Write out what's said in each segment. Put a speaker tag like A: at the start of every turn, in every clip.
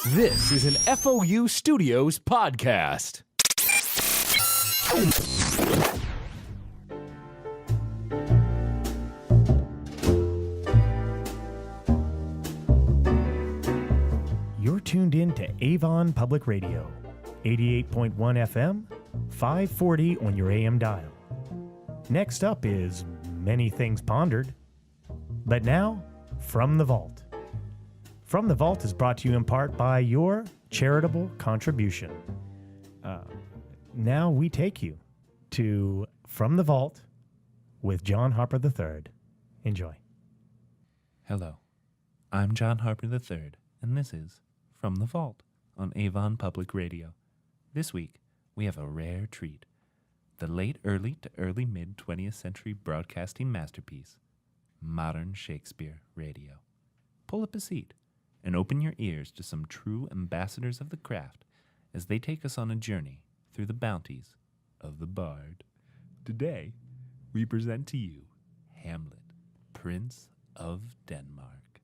A: This is an FOU Studios podcast.
B: You're tuned in to Avon Public Radio, 88.1 FM, 540 on your AM dial. Next up is Many Things Pondered. But now, From the Vault. From the Vault is brought to you in part by your charitable contribution. Now we take you to From the Vault with John Harper III. Enjoy.
C: Hello, I'm John Harper III, and this is From the Vault on Avon Public Radio. This week, we have a rare treat. The late early to early mid-20th century broadcasting masterpiece, modern Shakespeare radio. Pull up a seat and open your ears to some true ambassadors of the craft as they take us on a journey through the bounties of the bard. Today, we present to you Hamlet, Prince of Denmark.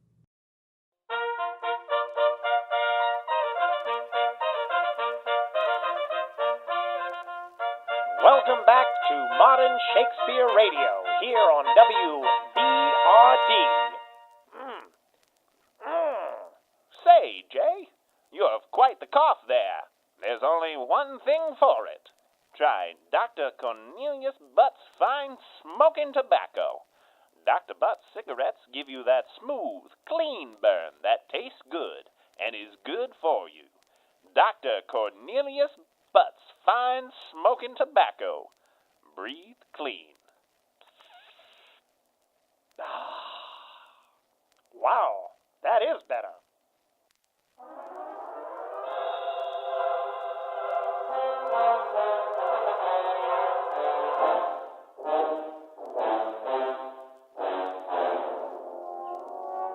D: Welcome back to Modern Shakespeare Radio, here on WBRD. Say, Jay, you have quite the cough there. There's only one thing for it. Try Dr. Cornelius Butt's Fine Smoking Tobacco. Dr. Butt's cigarettes give you that smooth, clean burn that tastes good and is good for you. Dr. Cornelius Butt's Fine Smoking Tobacco. Breathe clean. Wow, that is better.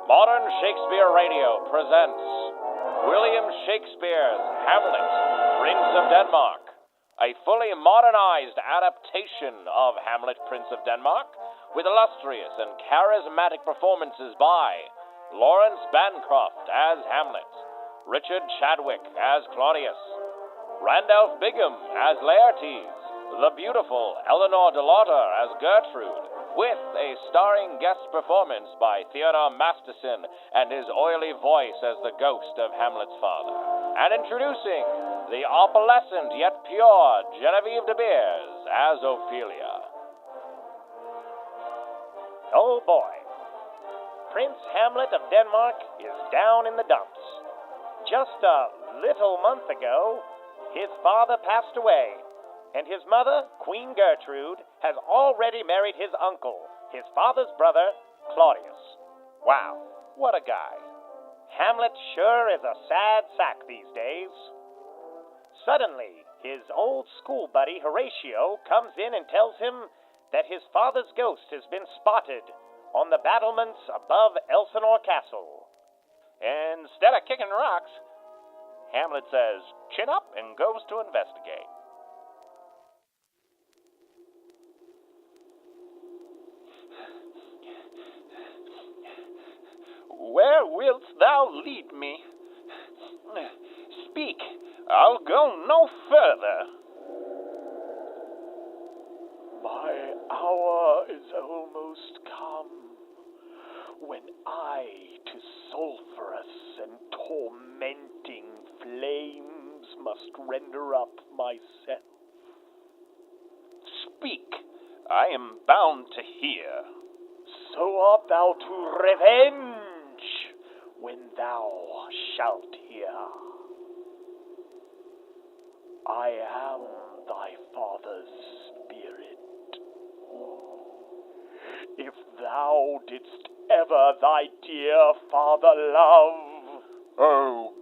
D: Modern Shakespeare Radio presents William Shakespeare's Hamlet, Prince of Denmark, a fully modernized adaptation of Hamlet, Prince of Denmark, with illustrious and charismatic performances by Lawrence Bancroft as Hamlet, Richard Chadwick as Claudius, Randolph Bigham as Laertes, the beautiful Eleanor de Lauder as Gertrude, with a starring guest performance by Theodore Masterson and his oily voice as the ghost of Hamlet's father. And introducing the opalescent yet pure Genevieve de Beers as Ophelia. Oh boy. Prince Hamlet of Denmark is down in the dumps. Just a little month ago, his father passed away. And his mother, Queen Gertrude, has already married his uncle, his father's brother, Claudius. Wow, what a guy. Hamlet sure is a sad sack these days. Suddenly, his old school buddy Horatio comes in and tells him that his father's ghost has been spotted on the battlements above Elsinore Castle. Instead of kicking rocks, Hamlet says, chin up, and goes to investigate. Where wilt thou lead me? Speak, I'll go no further. My hour is almost come, when I to sulphurous and tormenting flames must render up myself. Speak, I am bound to hear. So art thou to revenge, when thou shalt hear. I am thy father's spirit. If thou didst ever thy dear father love,
E: Oh,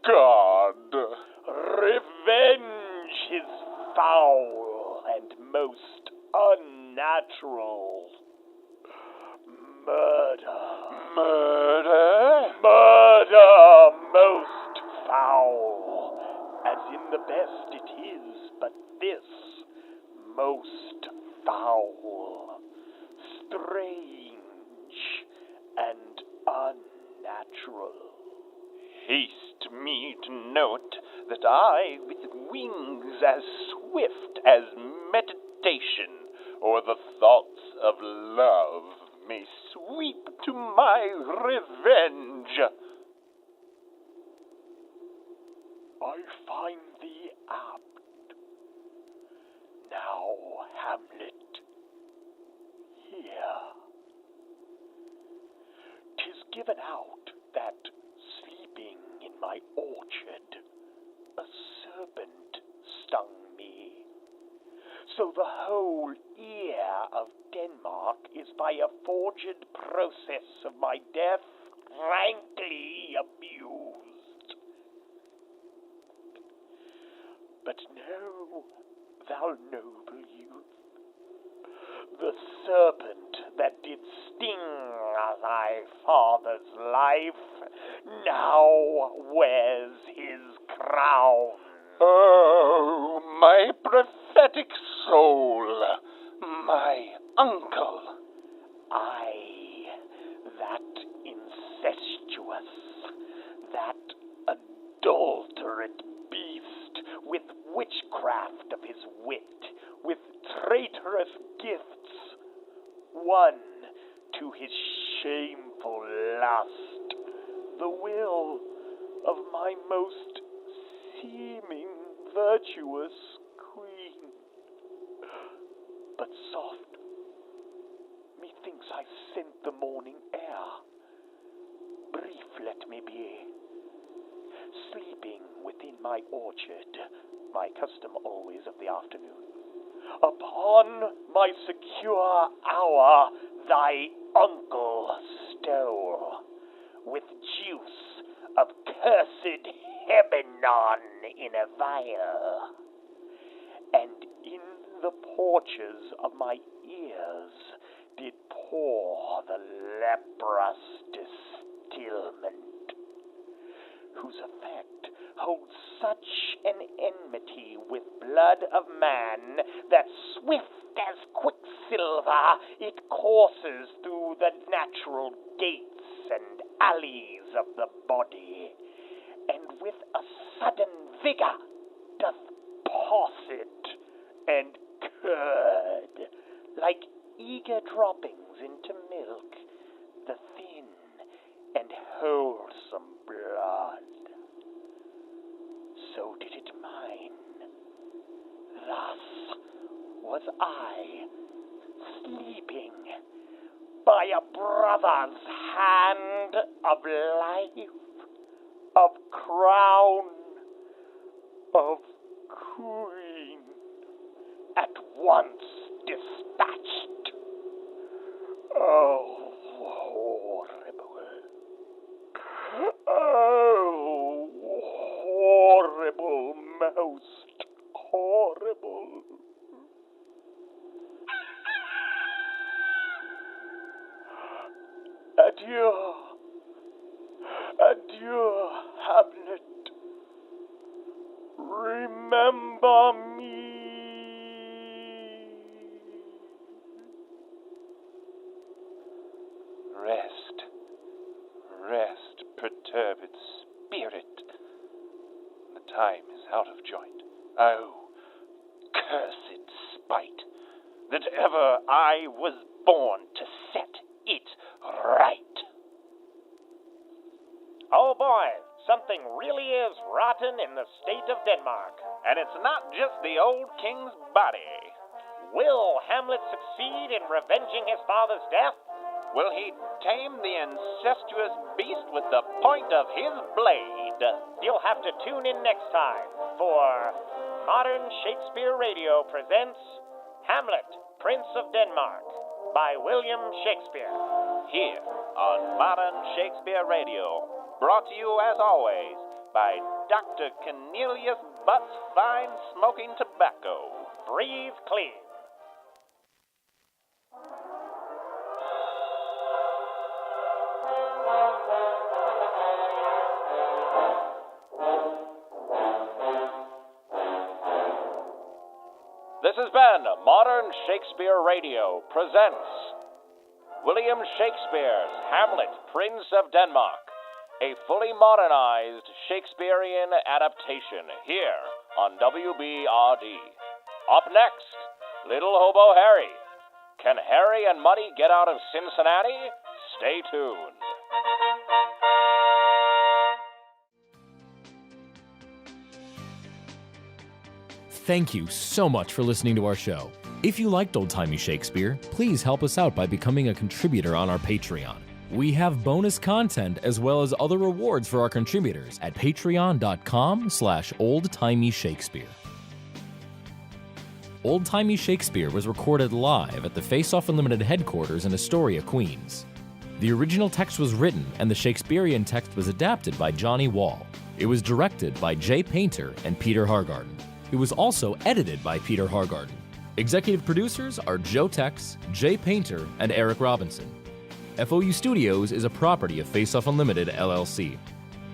E: God!
D: revenge his foul and most unnatural murder.
E: Murder?
D: Murder most foul, as in the best it is, but this most foul, strange, and unnatural.
E: haste me to note that I, with wings as swift as meditation or the thoughts of love, may sweep to my revenge. I find thee apt. Now, Hamlet, hear. 'Tis given out that, sleeping in my orchard, a serpent stung me. So the whole ear of Denmark is by a forged process of my death frankly abused. But know, thou noble youth, the serpent that did sting thy father's life now wears his crown. Oh, my prophetic soul, my uncle. I, that incestuous, that adulterate beast, with witchcraft of his wit, with traitorous gifts, won to his shameful lust the will of my most seeming virtuous queen. But soft, methinks I scent the morning air. Brief let me be, sleeping within my orchard, my custom always of the afternoon. Upon my secure hour thy uncle stole, with juice of cursed Hebenon in a vial, and in the porches of my ears did pour the leprous distilment, whose effect holds such an enmity with blood of man that swift as quicksilver it courses through the natural gates and alleys of the body, and with a sudden vigor doth posset and curd, like eager droppings into milk, the thin and wholesome blood. So did it mine. Thus was I, sleeping by a brother's hand of life, of crown, of queen, at once dispatched. Oh, horrible! Oh, horrible, most horrible! Adieu, adieu, Hamlet. Remember me. Rest, rest, perturbed spirit. The time is out of joint. Oh, cursed spite, that ever I was born to set it right.
D: Oh boy, something really is rotten in the state of Denmark. And it's not just the old king's body. Will Hamlet succeed in revenging his father's death? Will he tame the incestuous beast with the point of his blade? You'll have to tune in next time for Modern Shakespeare Radio presents Hamlet, Prince of Denmark by William Shakespeare.
E: Here on Modern Shakespeare Radio, brought to you as always by Dr. Cornelius Butts Fine Smoking Tobacco.
D: Breathe clean. This has been Modern Shakespeare Radio presents William Shakespeare's Hamlet, Prince of Denmark, a fully modernized Shakespearean adaptation here on WBRD. Up next, Little Hobo Harry. Can Harry and Muddy get out of Cincinnati? Stay tuned.
A: Thank you so much for listening to our show. If you liked Old Timey Shakespeare, please help us out by becoming a contributor on our Patreon. We have bonus content as well as other rewards for our contributors at patreon.com/oldtimeyshakespeare. Old Timey Shakespeare was recorded live at the Face Off Unlimited headquarters in Astoria, Queens. The original text was written and the Shakespearean text was adapted by Johnny Wall. It was directed by Jay Painter and Peter Hargarden. It was also edited by Peter Hargarden. Executive producers are Joe Tex, Jay Painter, and Eric Robinson. FOU Studios is a property of Face Off Unlimited, LLC.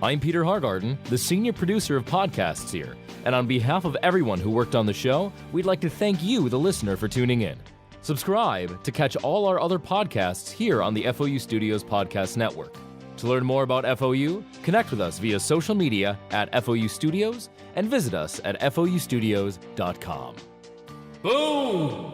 A: I'm Peter Hargarden, the senior producer of podcasts here, and on behalf of everyone who worked on the show, we'd like to thank you, the listener, for tuning in. Subscribe to catch all our other podcasts here on the FOU Studios Podcast Network. To learn more about FOU, connect with us via social media at FOU Studios and visit us at FOUstudios.com. Boom!